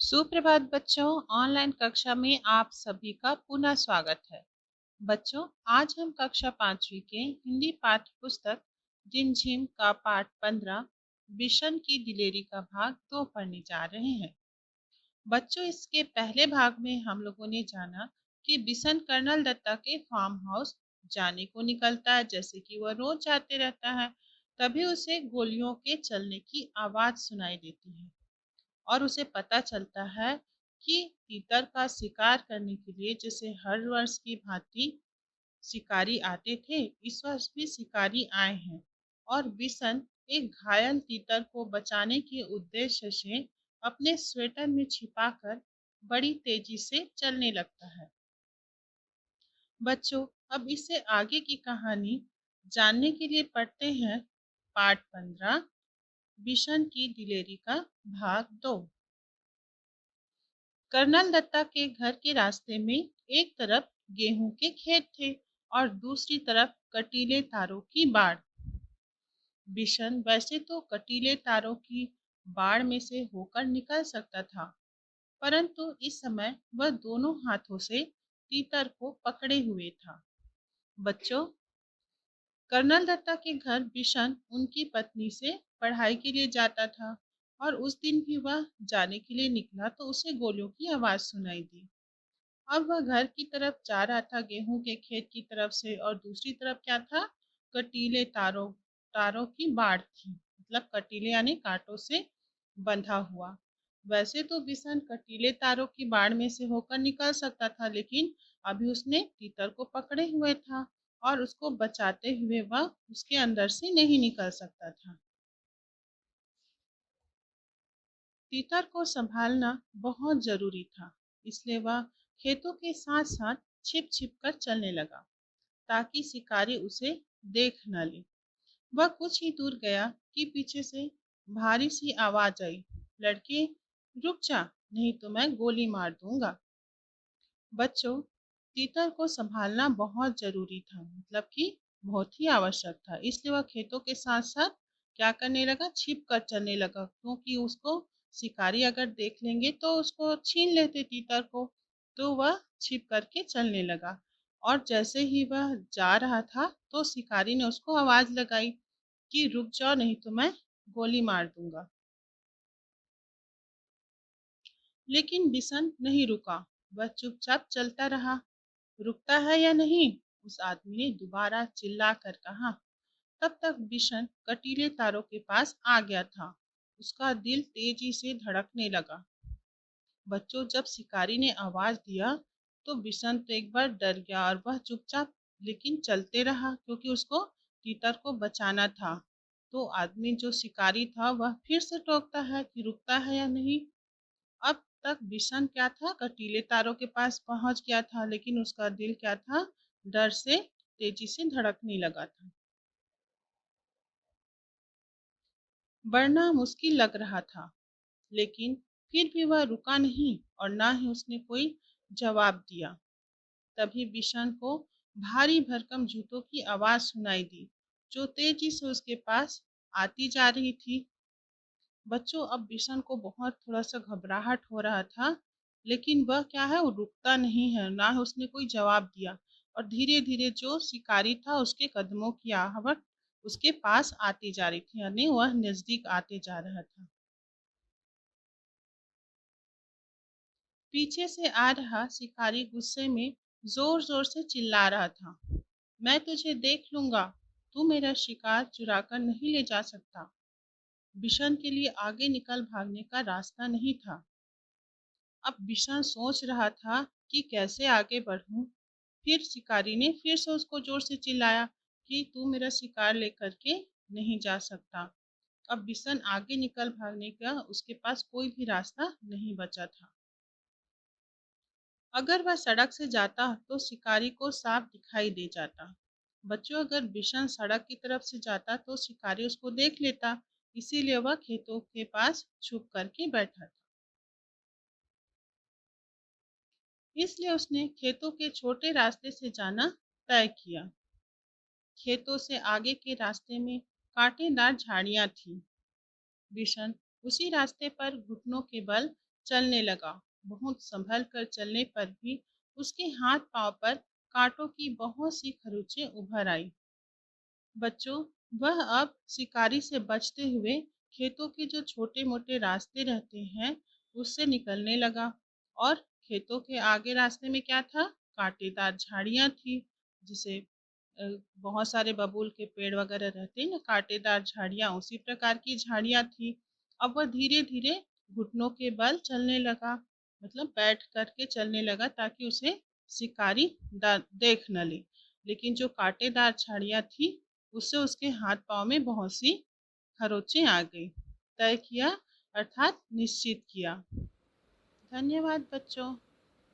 सुप्रभात बच्चों। ऑनलाइन कक्षा में आप सभी का पुनः स्वागत है। बच्चों, आज हम कक्षा 5वीं के हिंदी पाठ्य पुस्तक झिमझिम का पाठ 15 बिशन की दिलेरी का भाग 2 पढ़ने जा रहे हैं। बच्चों, इसके पहले भाग में हम लोगों ने जाना कि बिशन कर्नल दत्ता के फार्म हाउस जाने को निकलता है, जैसे कि वह रोज जाते रहता है। तभी उसे गोलियों के चलने की आवाज सुनाई देती है और उसे पता चलता है कि तीतर का शिकार करने के लिए जैसे हर वर्ष की भांति शिकारी आते थे, इस वर्ष भी शिकारी आए हैं। और बिशन एक घायल तीतर को बचाने के उद्देश्य से अपने स्वेटर में छिपाकर बड़ी तेजी से चलने लगता है। बच्चों, अब इससे आगे की कहानी जानने के लिए पढ़ते हैं पाठ 15 बिशन की दिलेरी का भाग 2। कर्नल दत्ता के घर के रास्ते में एक तरफ गेहूं के खेत थे और दूसरी तरफ कटीले तारों की बाड़। बिशन वैसे तो कटीले तारों की बाड़ में से होकर निकल सकता था, परंतु इस समय वह दोनों हाथों से तीतर को पकड़े हुए था। बच्चों, कर्नल दत्ता के घर बिशन उनकी पत्नी से पढ़ाई के लिए जाता था और उस दिन भी वह जाने के लिए निकला तो उसे गोलियों की आवाज सुनाई दी। अब वह घर की तरफ जा रहा था, गेहूं के खेत की तरफ से, और दूसरी तरफ क्या था? कटीले तारों तारों की बाढ़ थी, मतलब कटीले यानी कांटों से बंधा हुआ। वैसे तो बिशन कटीले तारों की बाढ़ में से होकर निकल सकता था, लेकिन अभी उसने तीतर को पकड़े हुए था और उसको बचाते हुए वह उसके अंदर से नहीं निकल सकता था। तीतर को संभालना बहुत जरूरी था, इसलिए वह खेतों के साथ साथ छिप छिप कर चलने लगा ताकि शिकारी उसे देख न ले। वह कुछ ही दूर गया कि पीछे से भारी सी आवाज आई, लड़के रुक जा, नहीं तो मैं गोली मार दूंगा। बच्चों, तीतर को संभालना बहुत जरूरी था, मतलब कि बहुत ही आवश्यक था, इसलिए वह खेतों के साथ साथ क्या करने लगा? छिप कर चलने लगा, क्योंकि उसको शिकारी अगर देख लेंगे तो उसको छीन लेते तीतर को। तो वह छिप करके चलने लगा और जैसे ही वह जा रहा था तो शिकारी ने उसको आवाज लगाई कि रुक जाओ, नहीं तो मैं गोली मार दूंगा। लेकिन बिशन नहीं रुका, वह चुपचाप चलता रहा। रुकता है या नहीं? उस आदमी ने दोबारा चिल्ला कर कहा। तब तक बिशन कटीले तारों के पास आ गया था। उसका दिल तेजी से धड़कने लगा। बच्चों, जब शिकारी ने आवाज दिया तो बिशन तो एक बार डर गया और वह चुपचाप लेकिन चलते रहा, क्योंकि उसको तीतर को बचाना था। तो आदमी जो शिकारी था वह फिर से टोकता है कि रुकता है या नहीं। अब तक बिशन क्या था? कटीले तारों के पास पहुंच गया था, लेकिन उसका दिल क्या था? डर से तेजी से धड़कने लगा था। बढ़ना मुश्किल लग रहा था, लेकिन फिर भी वह रुका नहीं और ना ही उसने कोई जवाब दिया। तभी बिशन को भारी भरकम जूतों की आवाज सुनाई दी, जो तेजी से उसके पास आती जा रही थी। बच्चों, अब बिशन को बहुत थोड़ा-सा घबराहट हो रहा था, लेकिन वह क्या है, वो रुकता नहीं है, ना ही उसने कोई जवाब दिया। और धीरे-धीरे जो शिकारी था उसके कदमों की आहट उसके पास आती जा रही थी, यानी वह नजदीक आते जा रहा था। पीछे से आ रहा शिकारी गुस्से में जोर-जोर से चिल्ला रहा था, मैं तुझे देख लूंगा, तू मेरा शिकार चुरा कर नहीं ले जा सकता। बिशन के लिए आगे निकल भागने का रास्ता नहीं था। अब बिशन सोच रहा था कि कैसे आगे बढ़ूं। फिर शिकारी ने फिर से उसको जोर से चिल्लाया कि तू मेरा शिकार लेकर के नहीं जा सकता। अब बिशन आगे निकल भागने का उसके पास कोई भी रास्ता नहीं बचा था। अगर वह सड़क से जाता तो शिकारी को साफ दिखाई दे जाता। बच्चों, अगर बिशन सड़क की तरफ से जाता तो शिकारी उसको देख लेता, इसीलिए वह खेतों के पास छुप करके बैठा था। इसलिए उसने खेतों के छोटे रास्ते से जाना तय किया। खेतों से आगे के रास्ते में कांटेदार झाड़ियां थीं। बिशन उसी रास्ते पर घुटनों के बल चलने लगा। बहुत संभल कर चलने पर भी उसके हाथ पांव पर कांटों की बहुत सी खरोंचें उभर आई। बच्चों, वह अब शिकारी से बचते हुए खेतों के जो छोटे मोटे रास्ते रहते हैं उससे निकलने लगा। और खेतों के आगे रास्ते में क्या था? कांटेदार झाड़ियां थी, जिसे बहुत सारे बबूल के पेड़ वगैरह रहते हैं ना, कांटेदार झाड़ियां उसी प्रकार की झाड़ियां थी। अब वह धीरे धीरे घुटनों के बल चलने लगा, मतलब बैठ करके चलने लगा ताकि उसे शिकारी देख न ले। लेकिन जो कांटेदार झाड़ियां थी उससे उसके हाथ पांव में बहुत सी खरोंचें आ गई। तय किया, अर्थात निश्चित किया। धन्यवाद बच्चों।